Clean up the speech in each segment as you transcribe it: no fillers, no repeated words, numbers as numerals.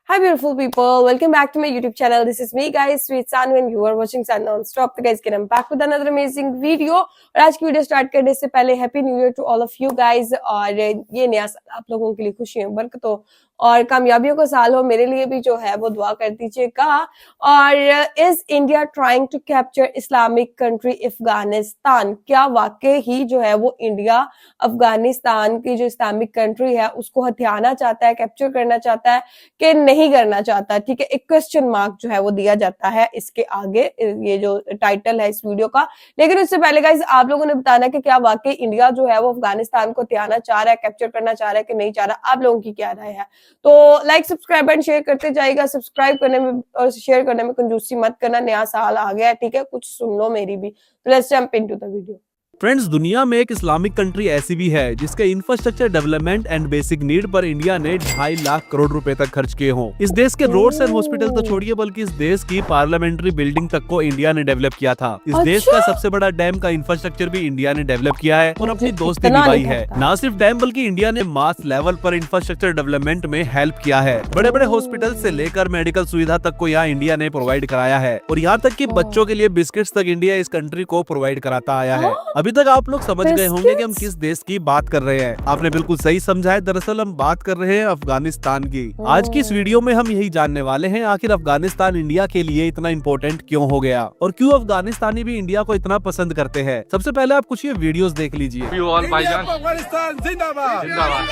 Hi beautiful people, welcome back to my YouTube channel. This is me guys, Sweet Sanu and you are watching Sun Non-Stop. तो guys, I'm back with another amazing video. और आज की video start करने से पहले happy new year to all of you guys. और ये नया साल आप लोगों के लिए खुशियों बरकतों और कामयाबियों का साल हो, मेरे लिए भी जो है वो दुआ कर दीजिएगा। और is India trying to capture Islamic country Afghanistan? क्या वाकई ही जो है वो इंडिया अफगानिस्तान की जो इस्लामिक कंट्री है उसको हथियाना चाहता है, कैप्चर करना चाहता है कि नहीं करना चाहता? ठीक है, एक क्वेश्चन मार्क जो है वो दिया जाता है इसके आगे, ये जो टाइटल है इस वीडियो का। लेकिन उससे पहले गाइज आप लोगों ने बताना कि क्या वाकई इंडिया जो है वो अफगानिस्तान को हथियाना चाह रहा है, कैप्चर करना चाह रहा है कि नहीं चाह रहा? आप लोगों की क्या राय है? तो लाइक सब्सक्राइब एंड शेयर करते जाइएगा। सब्सक्राइब करने में और शेयर करने में कंजूसी मत करना, नया साल आ गया है, ठीक है, कुछ सुन लो मेरी भी। तो let's jump into the video. Friends, दुनिया में एक इस्लामिक कंट्री ऐसी भी है जिसके infrastructure development and basic need पर इंडिया ने 2.5 लाख करोड़ रुपए तक खर्च किए हों। इस देश के रोड्स एंड हॉस्पिटल तो छोड़िए, बल्कि इस देश की पार्लियामेंट्री बिल्डिंग तक को इंडिया ने डेवलप किया था। इस देश का सबसे बड़ा डैम का इंफ्रास्ट्रक्चर भी इंडिया ने डेवलप किया है और अपनी दोस्ती निभाई है। न सिर्फ डैम बल्कि इंडिया ने मास लेवल पर इंफ्रास्ट्रक्चर डेवलपमेंट में हेल्प किया है। बड़े बड़े हॉस्पिटल से लेकर मेडिकल सुविधा तक को यहाँ इंडिया ने प्रोवाइड कराया है और यहाँ तक कि बच्चों के लिए बिस्किट्स तक इंडिया इस कंट्री को प्रोवाइड कराता आया है। अभी तक आप लोग समझ गए होंगे कि हम किस देश की बात कर रहे हैं। आपने बिल्कुल सही समझा है, दरअसल हम बात कर रहे हैं अफगानिस्तान की। आज की इस वीडियो में हम यही जानने वाले हैं आखिर अफगानिस्तान इंडिया के लिए इतना इम्पोर्टेंट क्यों हो गया और क्यों अफगानिस्तानी भी इंडिया को इतना पसंद करते हैं। सबसे पहले आप कुछ ये वीडियोस देख लीजिए। अफगानिस्तान जिंदाबाद जिंदाबाद।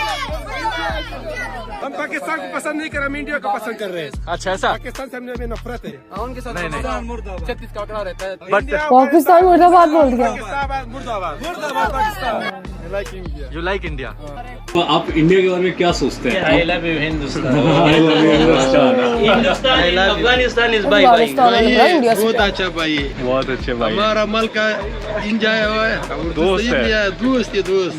हम पाकिस्तान को पसंद नहीं कर रहे, हम इंडिया को पसंद कर रहे हैं। अच्छा, ऐसा? पाकिस्तान से हमें नफरत है। उनके साथ छत्तीस का उठा रहता है। पाकिस्तान मुर्दाबाद बोल दिया। मुर्दाबाद मुर्दाबाद पाकिस्तान। You like India? तो आप इंडिया के बारे में क्या सोचते हैं? I love you Hindustan. Afghanistan is bye bye. बहुत अच्छा भाई, बहुत अच्छे भाई, हमारा मल का इंजॉय है,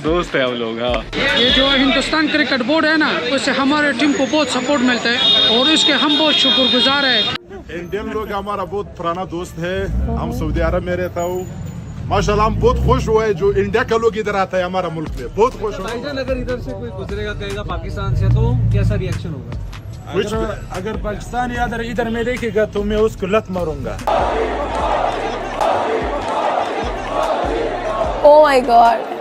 दोस्त है हम लोग। हाँ, ये जो हिंदुस्तान क्रिकेट बोर्ड है ना, उससे हमारे टीम को बहुत सपोर्ट मिलता है और इसके हम बहुत शुक्रगुजार है। इंडियन लोग हमारा बहुत पुराना दोस्त है। हम सऊदी अरब में रहता हूँ, माशाल्लाह हम बहुत खुश हुए जो इंडिया का लोग इधर आता है हमारा मुल्क में, बहुत खुश हुए। अगर इधर से कोई गुजरेगा कहेगा पाकिस्तान से, तो कैसा रिएक्शन होगा? अगर पाकिस्तानी इधर में देखेगा तो मैं उसको लत मारूंगा। ओह माय गॉड,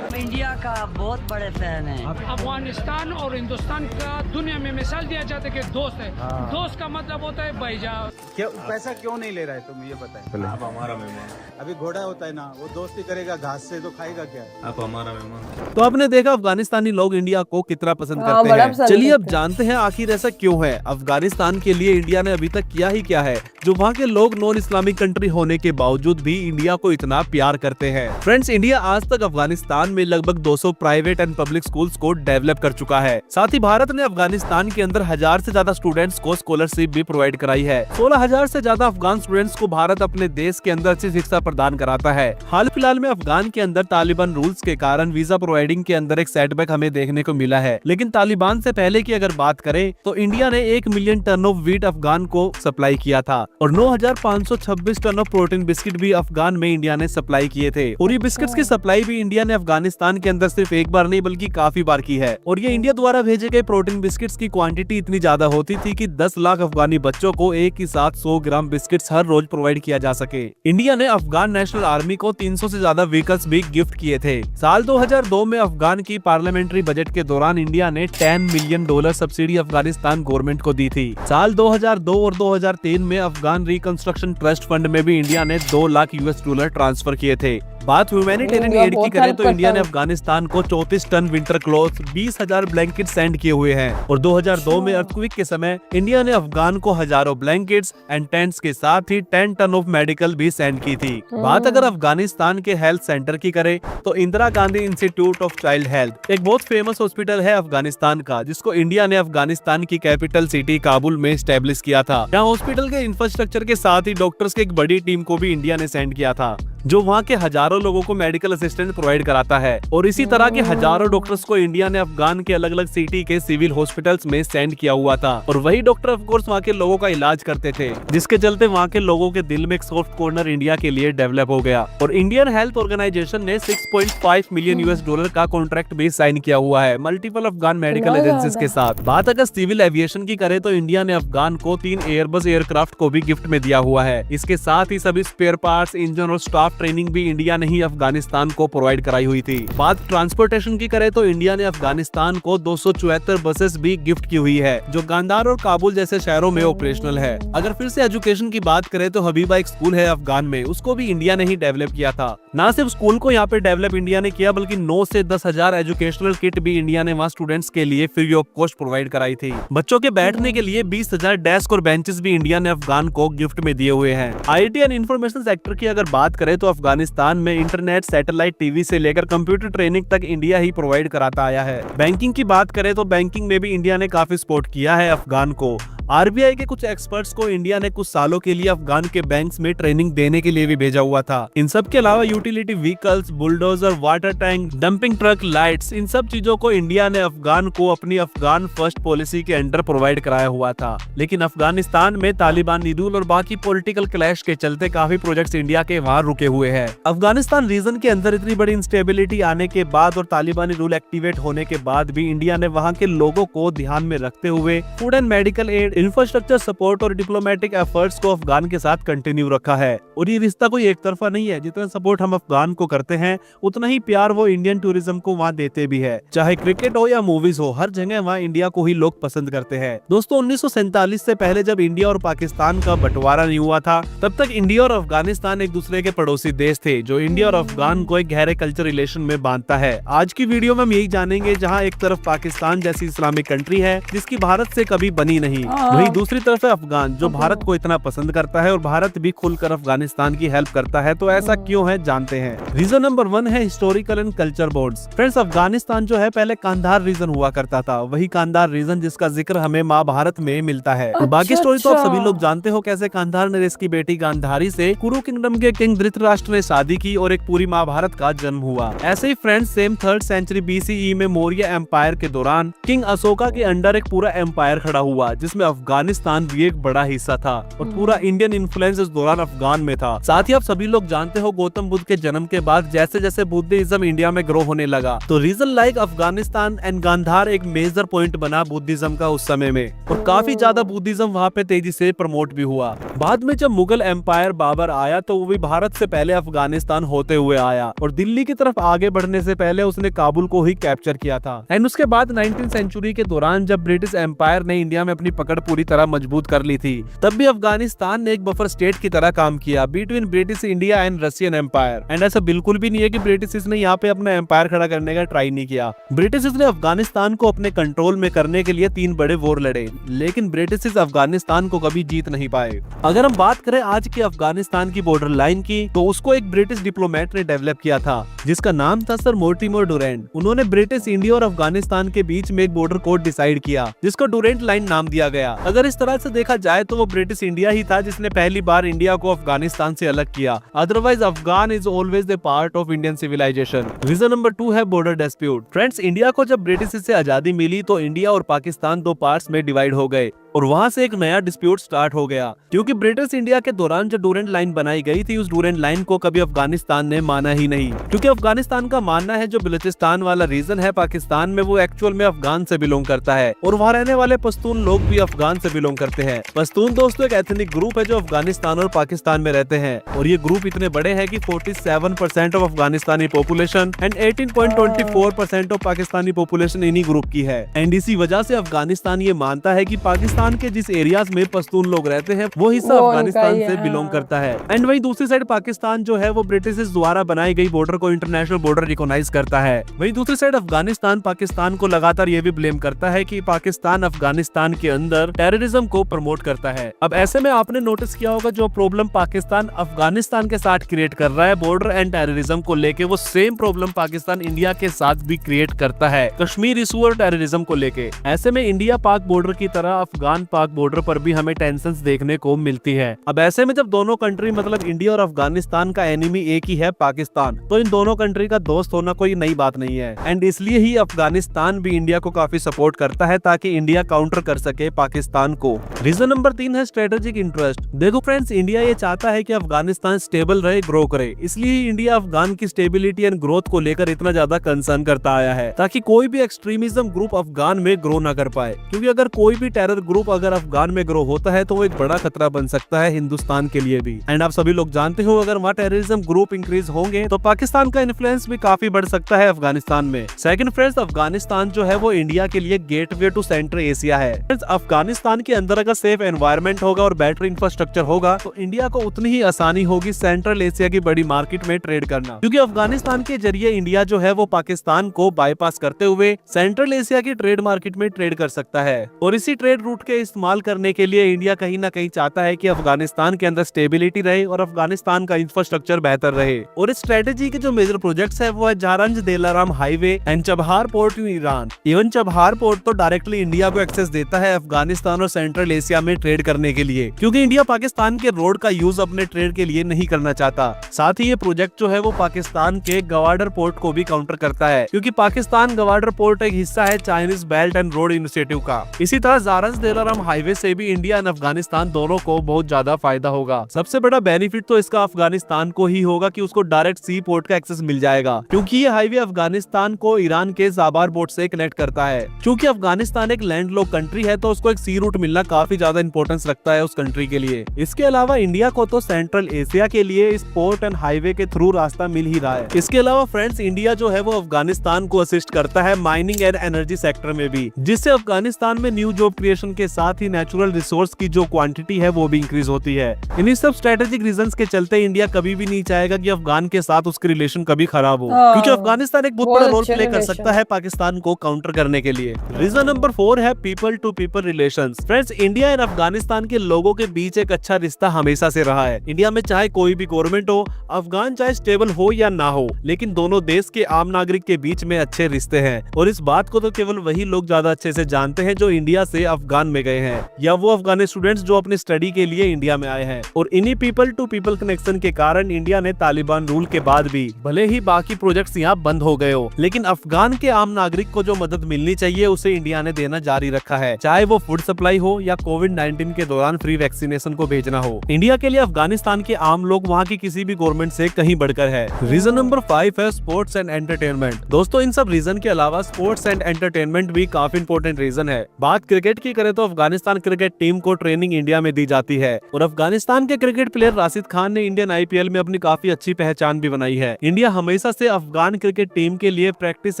इंडिया का बहुत बड़े फैन है। अफगानिस्तान और हिंदुस्तान का दुनिया में मिसाल दिया जाता है कि दोस्त है। दोस्त का मतलब होता है भाईजान। क्या पैसा क्यों नहीं ले रहा है तुम ये बताएं? आप हमारा मेहमान। अभी घोड़ा होता है ना, वो दोस्ती करेगा घास से तो खाएगा क्या? आप हमारा मेहमान। तो आपने देखा अफगानिस्तानी लोग इंडिया को कितना पसंद करते हैं। चलिए अब जानते हैं आखिर ऐसा क्यों है। अफगानिस्तान के लिए इंडिया ने अभी तक किया ही क्या है जो वहाँ के लोग नॉन इस्लामिक कंट्री होने के बावजूद भी इंडिया को इतना प्यार करते हैं। फ्रेंड्स, इंडिया आज तक अफगानिस्तान में लगभग 200 प्राइवेट एंड पब्लिक स्कूल्स को डेवलप कर चुका है। साथ ही भारत ने अफगानिस्तान के अंदर 1000 से ज्यादा स्टूडेंट्स को स्कॉलरशिप भी प्रोवाइड कराई है। 16,000 से ज्यादा अफगान स्टूडेंट्स को भारत अपने देश के अंदर से शिक्षा प्रदान कराता है। हाल फिलहाल में अफगान के अंदर तालिबान रूल्स के कारण वीजा प्रोवाइडिंग के अंदर एक सेटबैक हमें देखने को मिला है। लेकिन तालिबान से पहले की अगर बात करें तो इंडिया ने 1 million ton of wheat Afghan को सप्लाई किया था और 9,526 टन ऑफ प्रोटीन बिस्किट भी अफगान में इंडिया ने सप्लाई किए थे। और ये बिस्किट्स की सप्लाई भी इंडिया ने अफगानिस्तान के अंदर सिर्फ एक बार नहीं बल्कि काफी बार की है। और ये इंडिया द्वारा भेजे गए प्रोटीन बिस्किट्स की क्वांटिटी इतनी ज्यादा होती थी कि 10 लाख अफगानी बच्चों को एक ही साथ 100 ग्राम बिस्किट्स हर रोज प्रोवाइड किया जा सके। इंडिया ने अफगान नेशनल आर्मी को 300 से ज्यादा व्हीकल्स भी गिफ्ट किए थे। साल 2002 में अफगान की पार्लियामेंट्री बजट के दौरान इंडिया ने $10 मिलियन सब्सिडी अफगानिस्तान गवर्नमेंट को दी थी। साल 2002 और 2003 में अफगान रिकंस्ट्रक्शन ट्रस्ट फंड में भी इंडिया ने $2 लाख ट्रांसफर किए थे। बात ह्यूमैनिटेरियन एड की करें तो इंडिया ने अफगानिस्तान को 34 ton winter cloth, 20,000 blanket send किए हुए हैं। और 2002 में अर्थक्वेक के समय इंडिया ने अफगान को हजारों ब्लैंकेट्स एंड टेंट्स के साथ ही 10 टन ऑफ मेडिकल भी सेंड की थी। बात अगर अफगानिस्तान के हेल्थ सेंटर की करें तो Indira Gandhi institute of child health एक बहुत फेमस हॉस्पिटल है अफगानिस्तान का, जिसको इंडिया ने अफगानिस्तान की कैपिटल सिटी काबुल में स्टैब्लिश किया था। यहाँ हॉस्पिटल के इंफ्रास्ट्रक्चर के साथ ही डॉक्टर्स की एक बड़ी टीम को भी इंडिया ने सेंड किया था। जो वहाँ के हजारों लोगों को मेडिकल असिस्टेंस प्रोवाइड कराता है। और इसी तरह के हजारों डॉक्टर्स को इंडिया ने अफगान के अलग अलग सिटी के सिविल हॉस्पिटल्स में सेंड किया हुआ था और वही डॉक्टर ऑफ कोर्स वहाँ के लोगों का इलाज करते थे, जिसके चलते वहाँ के लोगों के दिल में एक सॉफ्ट कॉर्नर इंडिया के लिए डेवलप हो गया। और इंडियन हेल्थ ऑर्गेनाइजेशन ने $6.5 मिलियन का कॉन्ट्रैक्ट भी साइन किया हुआ है मल्टीपल अफगान मेडिकल एजेंसीज के साथ। बात अगर सिविल एविएशन की करे तो इंडिया ने अफगान को 3 एयरबस एयरक्राफ्ट को भी गिफ्ट में दिया हुआ है। इसके साथ ही सभी स्पेयर पार्ट्स, इंजन और स्टाफ ट्रेनिंग भी इंडिया ने ही अफगानिस्तान को प्रोवाइड कराई हुई थी। बात ट्रांसपोर्टेशन की करे तो इंडिया ने अफगानिस्तान को 274 बसेस भी गिफ्ट की हुई है, जो गांधार और काबुल जैसे शहरों में ऑपरेशनल है। अगर फिर से एजुकेशन की बात करें तो हबीबा एक स्कूल है अफगान में, उसको भी इंडिया ने ही डेवलप किया था। ना सिर्फ स्कूल को यहाँ पे डेवलप इंडिया ने किया, बल्कि 9 से 10 हजार एजुकेशनल किट भी इंडिया ने वहाँ स्टूडेंट्स के लिए फ्री ऑफ कॉस्ट प्रोवाइड कराई थी। बच्चों के बैठने के लिए 20,000 डेस्क और बेंचेस भी इंडिया ने अफगान को गिफ्ट में दिए हुए हैं। आईटी एंड इंफॉर्मेशन सेक्टर की अगर बात करें तो अफगानिस्तान में इंटरनेट, सैटेलाइट टीवी से लेकर कंप्यूटर ट्रेनिंग तक इंडिया ही प्रोवाइड कराता आया है। बैंकिंग की बात करें तो बैंकिंग में भी इंडिया ने काफी सपोर्ट किया है अफगान को। आरबीआई के कुछ एक्सपर्ट्स को इंडिया ने कुछ सालों के लिए अफगान के बैंक्स में ट्रेनिंग देने के लिए भी भेजा हुआ था। इन सब के अलावा utility vehicles, bulldozer, water tank, dumping truck, lights, इन सब चीजों को इंडिया ने अफगान को अपनी अफगान फर्स्ट पॉलिसी के अंडर प्रोवाइड कराया हुआ था। लेकिन अफगानिस्तान में तालिबानी रूल और बाकी पॉलिटिकल क्लैश के चलते काफी प्रोजेक्ट्स इंडिया के वहाँ रुके हुए हैं। अफगानिस्तान रीजन के अंदर इतनी बड़ी इंस्टेबिलिटी आने के बाद और तालिबानी रूल एक्टिवेट होने के बाद भी इंडिया ने वहाँ के लोगों को ध्यान में रखते हुए food and medical aid, infrastructure support और डिप्लोमेटिक एफर्ट्स को अफगान के साथ कंटिन्यू रखा है। और ये रिश्ता कोई एक तरफा नहीं है, जितना सपोर्ट हम अफगान को करते हैं उतना ही प्यार वो इंडियन टूरिज्म को वहाँ देते भी है। चाहे क्रिकेट हो या मूवीज हो, हर जगह वहाँ इंडिया को ही लोग पसंद करते हैं। दोस्तों 1947 से पहले जब इंडिया और पाकिस्तान का बंटवारा नहीं हुआ था, तब तक इंडिया और अफगानिस्तान एक दूसरे के पड़ोसी देश थे, जो इंडिया और अफगान को एक गहरे कल्चर रिलेशन में बांधता है। आज की वीडियो में हम यही जानेंगे, जहाँ एक तरफ पाकिस्तान जैसी इस्लामिक कंट्री है जिसकी भारत से कभी बनी नहीं, वहीं दूसरी तरफ है अफगान जो भारत को इतना पसंद करता है और भारत भी खुलकर अफगानिस्तान की हेल्प करता है। तो ऐसा क्यों है, जानते हैं। रीजन नंबर 1 है historical and culture bonds. Friends, Afghanistan जो है पहले कांधार रीजन हुआ करता था, वही कांधार रीजन जिसका जिक्र हमें महाभारत में मिलता है। और बाकी स्टोरी तो आप सभी लोग जानते हो, कैसे कांधार ने इसकी बेटी गांधारी से कुरु किंगडम के किंग धृतराष्ट्र ने शादी की और एक पूरी महाभारत का जन्म हुआ। ऐसे ही friends, same 3rd century BCE में मौर्य एम्पायर के दौरान किंग अशोका के अंडर एक पूरा एम्पायर खड़ा हुआ, जिसमें अफगानिस्तान भी एक बड़ा हिस्सा था और पूरा इंडियन इन्फ्लुएंस इस दौरान अफगान में था। साथ ही आप सभी लोग जानते हो, गौतम बुद्ध के जन्म के बाद जैसे जैसे बुद्धिज्म इंडिया में ग्रो होने लगा, तो reason like Afghanistan and Gandhar एक मेजर पॉइंट बना बुद्धिज्म का उस समय में, और काफी ज्यादा बुद्धिज्म वहाँ पे तेजी से प्रमोट भी हुआ। बाद में जब मुगल एम्पायर बाबर आया तो वो भी भारत से पहले अफगानिस्तान होते हुए आया और दिल्ली की तरफ आगे बढ़ने से पहले उसने काबुल को ही कैप्चर किया था। एंड उसके बाद 19th सेंचुरी के दौरान जब ब्रिटिश एम्पायर ने इंडिया में अपनी पकड़ पूरी तरह मजबूत कर ली थी, तब भी अफगानिस्तान ने एक बफर स्टेट की तरह काम किया between British India and Russian empire. And ऐसा बिल्कुल भी नहीं है कि ब्रिटिश ने यहाँ पे अपना एम्पायर खड़ा करने का ट्राई नहीं किया। ब्रिटिश ने अफगानिस्तान को अपने कंट्रोल में करने के लिए 3 बड़े वॉर लड़े, लेकिन ब्रिटिश अफगानिस्तान को कभी जीत नहीं पाए। अगर हम बात करें आज के अफगानिस्तान की बॉर्डर लाइन की, तो उसको एक ब्रिटिश डिप्लोमेट ने डेवलप किया था, जिसका नाम था सर मोर्टिमर डुरेंट। उन्होंने ब्रिटिश इंडिया और अफगानिस्तान के बीच में एक बॉर्डर कोड डिसाइड किया, जिसको डुरेंट लाइन नाम दिया गया। अगर इस तरह से देखा जाए तो वो ब्रिटिश इंडिया ही था जिसने पहली बार इंडिया को अफगानिस्तान से अलग किया। Otherwise Afghan is always the part of Indian civilisation. Reason number 2 है बॉर्डर डिस्प्यूट। फ्रेंड्स, इंडिया को जब ब्रिटिश से आजादी मिली तो इंडिया और पाकिस्तान 2 पार्ट्स में डिवाइड हो गए और वहां से एक नया डिस्प्यूट स्टार्ट हो गया, क्योंकि ब्रिटिश इंडिया के दौरान जो डुरेंट लाइन बनाई गई थी, उस डुरेंट लाइन को कभी अफगानिस्तान ने माना ही नहीं, क्योंकि अफगानिस्तान का मानना है जो बलूचिस्तान वाला रीजन है पाकिस्तान में, वो एक्चुअल में अफगान से बिलोंग करता है और वहाँ रहने वाले पश्तून लोग भी अफगान से बिलोंग करते हैं। पश्तून दोस्तों एक एथनिक ग्रुप है जो अफगानिस्तान और पाकिस्तान में रहते हैं, और ये ग्रुप इतने बड़े हैं कि 47% of Afghanistani population and 18.24% of Pakistani population इन्हीं ग्रुप की है। एंड इसी वजह से अफगानिस्तान ये मानता है कि पाकिस्तान के जिस एरियाज में पश्तून लोग रहते हैं वो हिस्सा अफगानिस्तान से बिलोंग करता है। एंड वही दूसरी साइड पाकिस्तान जो है वो ब्रिटिश द्वारा बनाई गई बॉर्डर को इंटरनेशनल बॉर्डर रिकॉग्नाइज करता है। वही दूसरी साइड अफगानिस्तान पाकिस्तान को लगातार ये भी ब्लेम करता है कि पाकिस्तान अफगानिस्तान के अंदर टेररिज्म को प्रमोट करता है। अब ऐसे में आपने नोटिस किया होगा जो प्रॉब्लम पाकिस्तान अफगानिस्तान के साथ क्रिएट कर रहा है बॉर्डर एंड टेररिज्म को लेके, वो सेम प्रॉब्लम पाकिस्तान इंडिया के साथ भी क्रिएट करता है कश्मीर इशू और टेररिज्म को लेके। ऐसे में इंडिया पाक बॉर्डर की तरह अफगान अफगान पाक बॉर्डर पर भी हमें टेंशंस देखने को मिलती है। अब ऐसे में जब दोनों कंट्री मतलब इंडिया और अफगानिस्तान का एनिमी एक ही है पाकिस्तान, तो इन दोनों कंट्री का दोस्त होना कोई नई बात नहीं है। एंड इसलिए ही अफगानिस्तान भी इंडिया को काफी सपोर्ट करता है ताकि इंडिया काउंटर कर सके पाकिस्तान को। रीजन नंबर 3 है स्ट्रेटेजिक इंटरेस्ट। देखो फ्रेंड्स, इंडिया ये चाहता है कि अफगानिस्तान स्टेबल रहे, ग्रो करे, इसलिए इंडिया अफगान की स्टेबिलिटी एंड ग्रोथ को लेकर इतना ज्यादा कंसर्न करता आया है ताकि कोई भी एक्सट्रीमिज्म ग्रुप अफगान में ग्रो ना कर पाए। क्योंकि अगर कोई भी टेरर ग्रुप अगर अफगान में ग्रो होता है तो वो एक बड़ा खतरा बन सकता है हिंदुस्तान के लिए भी। एंड आप सभी लोग जानते हो अगर वहाँ टेररिज्म ग्रुप इंक्रीज होंगे तो पाकिस्तान का इन्फ्लुएंस भी काफी बढ़ सकता है अफगानिस्तान में। सेकंड फ्रेंड्स, अफगानिस्तान जो है वो इंडिया के लिए गेटवे टू सेंट्रल एशिया है। फ्रेंड्स, अफगानिस्तान के अंदर अगर सेफ एनवायरनमेंट होगा और बेटर इंफ्रास्ट्रक्चर होगा तो इंडिया को उतनी ही आसानी होगी सेंट्रल एशिया की बड़ी मार्केट में ट्रेड करना। क्योंकि अफगानिस्तान के जरिए इंडिया जो है वो पाकिस्तान को बाईपास करते हुए सेंट्रल एशिया की ट्रेड मार्केट में ट्रेड कर सकता है। और इसी ट्रेड रूट के इस्तेमाल करने के लिए इंडिया कहीं ना कहीं चाहता है कि अफगानिस्तान के अंदर स्टेबिलिटी रहे और अफगानिस्तान का इंफ्रास्ट्रक्चर बेहतर रहे। और इस स्ट्रेटेजी के जो मेजर प्रोजेक्ट्स है वो है Zaranj Delaram highway and Chabahar port in Iran. Even Chabahar port तो डायरेक्टली इंडिया को एक्सेस देता है अफगानिस्तान और सेंट्रल एशिया में ट्रेड करने के लिए, क्योंकि इंडिया पाकिस्तान के रोड का यूज अपने ट्रेड के लिए नहीं करना चाहता। साथ ही ये प्रोजेक्ट जो है वो पाकिस्तान के गवाडर पोर्ट को भी काउंटर करता है, क्योंकि पाकिस्तान गवाडर पोर्ट एक हिस्सा है Chinese belt and road initiative का। इसी तरह जारंज दिलाराम हाईवे से भी इंडिया एंड अफगानिस्तान दोनों को बहुत ज्यादा फायदा होगा। सबसे बड़ा बेनिफिट तो इसका अफगानिस्तान को ही होगा कि उसको डायरेक्ट सी पोर्ट का एक्सेस मिल जाएगा, क्योंकि ये हाईवे अफगानिस्तान को ईरान के ज़ाबार पोर्ट से कनेक्ट करता है। क्योंकि अफगानिस्तान एक लैंडलॉक कंट्री है तो उसको एक सी रूट मिलना काफी ज्यादा इंपॉर्टेंस रखता है उस कंट्री के लिए। इसके अलावा इंडिया को तो सेंट्रल एशिया के लिए इस पोर्ट एंड हाईवे के थ्रू रास्ता मिल ही रहा है। इसके अलावा फ्रेंड्स, इंडिया जो है वो अफगानिस्तान को असिस्ट करता है माइनिंग एंड एनर्जी सेक्टर में भी, जिससे अफगानिस्तान में न्यू जॉब क्रिएशन के साथ ही नेचुरल रिसोर्स की जो क्वांटिटी है वो भी इंक्रीज होती है। इन्हीं सब स्ट्रेटेजिक रीजंस के चलते इंडिया कभी भी नहीं चाहेगा कि अफगान के साथ उसकी रिलेशन कभी खराब हो, क्योंकि अफगानिस्तान एक बहुत बड़ा रोल प्ले कर सकता है पाकिस्तान को काउंटर करने के लिए। रीजन नंबर 4 है people to people relations. Friends, India and Afghanistan के लोगों के बीच एक अच्छा रिश्ता हमेशा से रहा है। इंडिया में चाहे कोई भी गवर्नमेंट हो, अफगान चाहे स्टेबल हो या ना हो, लेकिन दोनों देश के आम नागरिक के बीच में अच्छे रिश्ते हैं। और इस बात को तो केवल वही लोग ज्यादा अच्छे से जानते हैं जो इंडिया से अफगान में गए हैं या वो अफगानी स्टूडेंट्स जो अपनी स्टडी के लिए इंडिया में आए हैं। और इन्हीं पीपल टू पीपल कनेक्शन के कारण इंडिया ने तालिबान रूल के बाद भी भले ही बाकी प्रोजेक्ट्स यहाँ बंद हो गए हो, लेकिन अफगान के आम नागरिक को जो मदद मिलनी चाहिए उसे इंडिया ने देना जारी रखा है, चाहे वो फूड सप्लाई हो या कोविड-19 के दौरान फ्री वैक्सीनेशन को भेजना हो। इंडिया के लिए अफगानिस्तान के आम लोग वहाँ की किसी भी गवर्नमेंट से कहीं बढ़कर है। रीजन नंबर 5 है स्पोर्ट्स एंड एंटरटेनमेंट। दोस्तों, इन सब रीजन के अलावा स्पोर्ट्स एंड एंटरटेनमेंट भी काफी इंपॉर्टेंट रीजन है। बात क्रिकेट की करें तो अफगानिस्तान क्रिकेट टीम को ट्रेनिंग इंडिया में दी जाती है और अफगानिस्तान के क्रिकेट प्लेयर राशिद खान ने इंडियन आईपीएल में अपनी काफी अच्छी पहचान भी बनाई है। इंडिया हमेशा से अफगान क्रिकेट टीम के लिए प्रैक्टिस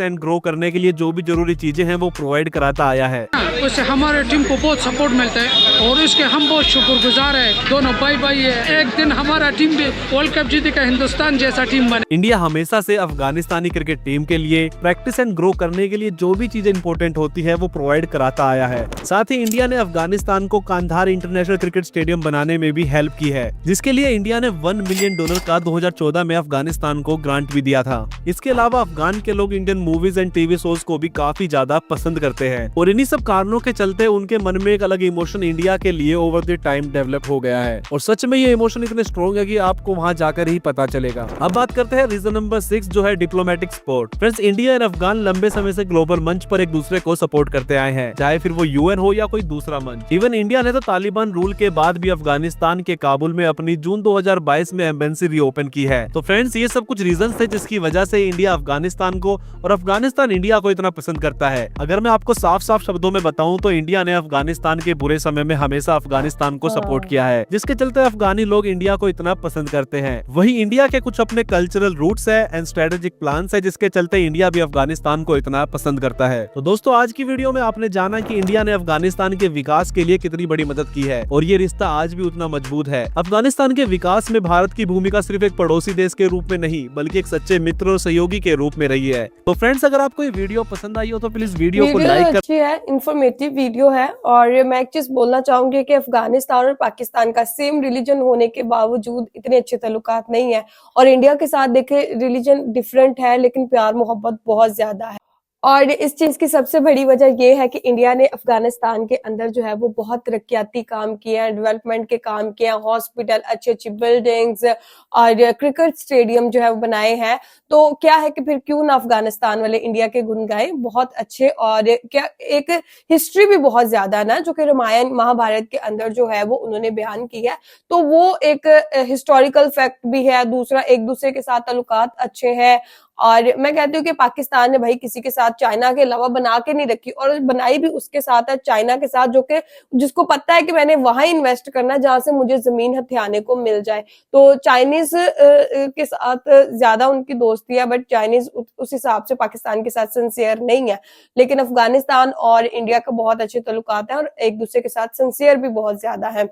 एंड ग्रो करने के लिए जो भी जरूरी चीजें हैं वो प्रोवाइड कराता आया है। उससे हमारे टीम को बहुत सपोर्ट मिलता है और इसके हम बहुत शुक्रगुजार है। दोनों भाई भाई है, एक दिन हमारा टीम भी वर्ल्ड कप जीतेगा, हिंदुस्तान जैसा टीम बने। इंडिया हमेशा से अफगानिस्तानी क्रिकेट टीम के लिए प्रैक्टिस एंड ग्रो करने के लिए जो भी चीजें इंपॉर्टेंट होती है वो प्रोवाइड कराता आया है। साथ ही इंडिया ने अफगानिस्तान को कांधार इंटरनेशनल क्रिकेट स्टेडियम बनाने में भी हेल्प की है, जिसके लिए इंडिया ने $1 मिलियन का 2014 में अफगानिस्तान को ग्रांट भी दिया था। इसके अलावा अफगान के लोग Indian movies and TV shows को भी काफी ज्यादा पसंद करते हैं और इन्हीं सब कारणों के चलते उनके मन में एक अलग इमोशन इंडिया के लिए ओवर द टाइम डेवलप हो गया है। और सच में ये इमोशन इतने स्ट्रॉन्ग है कि आपको वहाँ जाकर ही पता चलेगा। अब बात करते हैं रीजन नंबर 6 जो है डिप्लोमेटिक सपोर्ट। फ्रेंड्स, इंडिया और अफगान लंबे समय से ग्लोबल मंच पर एक दूसरे को सपोर्ट करते आए हैं, चाहे फिर वो यूएन हो या कोई दूसरा मंच। इवन इंडिया ने तो तालिबान रूल के बाद भी अफगानिस्तान के काबुल में अपनी जून 2022 में एम्बेसी रीओपन की है। तो फ्रेंड्स, ये सब कुछ रीजन थे जिसकी वजह से इंडिया अफगानिस्तान को और अफगानिस्तान इंडिया को इतना पसंद करता है। अगर मैं आपको साफ साफ शब्दों में बताऊं तो इंडिया ने अफगानिस्तान के बुरे समय में हमेशा अफगानिस्तान को सपोर्ट किया है, जिसके चलते अफगानी लोग इंडिया को इतना पसंद करते हैं। वही इंडिया के कुछ अपने कल्चरल रूट्स है एंड स्ट्रेटेजिक प्लान्स है जिसके चलते इंडिया भी अफगानिस्तान को इतना पसंद करता है। तो दोस्तों, आज की वीडियो में आपने जाना कि इंडिया ने अफगानिस्तान के विकास के लिए कितनी बड़ी मदद की है और ये रिश्ता आज भी उतना मजबूत है। अफगानिस्तान के विकास में भारत की भूमिका सिर्फ एक पड़ोसी देश के रूप में नहीं बल्कि एक सच्चे मित्र और सहयोगी के रूप में रही है। तो फ्रेंड्स, अगर आपको ये वीडियो पसंद आई हो तो प्लीज वीडियो को लाइक कर। अच्छी है, इंफॉर्मेटिव वीडियो है और मैं एक चीज बोलना चाहूंगी कि अफगानिस्तान और पाकिस्तान का सेम रिलीजन होने के बावजूद इतने अच्छे ताल्लुकात नहीं है और इंडिया के साथ देखे रिलीजन डिफरेंट है लेकिन प्यार मोहब्बत बहुत ज्यादा है। और इस चीज की सबसे बड़ी वजह ये है कि इंडिया ने अफगानिस्तान के अंदर जो है वो बहुत तरक्याती काम किए हैं, डेवलपमेंट के काम किए हैं, हॉस्पिटल, अच्छी अच्छी बिल्डिंग्स और क्रिकेट स्टेडियम जो है वो बनाए हैं। तो क्या है कि फिर क्यों ना अफगानिस्तान वाले इंडिया के गुण गाए, बहुत अच्छे। और क्या एक हिस्ट्री भी बहुत ज्यादा है ना, जो कि रामायण महाभारत के अंदर जो है वो उन्होंने बयान की है, तो वो एक हिस्टोरिकल फैक्ट भी है। दूसरा, एक दूसरे के साथ ताल्लुकात अच्छे हैं। और मैं कहती हूँ कि पाकिस्तान ने भाई किसी के साथ चाइना के अलावा बना के नहीं रखी, और बनाई भी उसके साथ है, चाइना के साथ, जो कि जिसको पता है कि मैंने वहां इन्वेस्ट करना है जहां से मुझे जमीन हथियाने को मिल जाए। तो चाइनीज के साथ ज्यादा उनकी दोस्ती है, बट चाइनीज उस हिसाब से पाकिस्तान के साथ सिंसियर नहीं है। लेकिन अफगानिस्तान और इंडिया का बहुत अच्छे ताल्लुकात हैं और एक दूसरे के साथ सिंसियर भी बहुत ज्यादा है।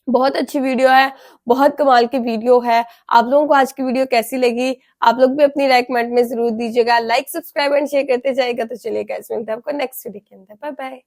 बहुत अच्छी वीडियो है, बहुत कमाल की वीडियो है। आप लोगों को आज की वीडियो कैसी लगी, आप लोग भी अपनी राय कमेंट में जरूर दीजिएगा। लाइक, सब्सक्राइब एंड शेयर करते जाएगा। तो चलिए गाइस, मिलते हैं आपको नेक्स्ट वीडियो के अंदर। Bye bye.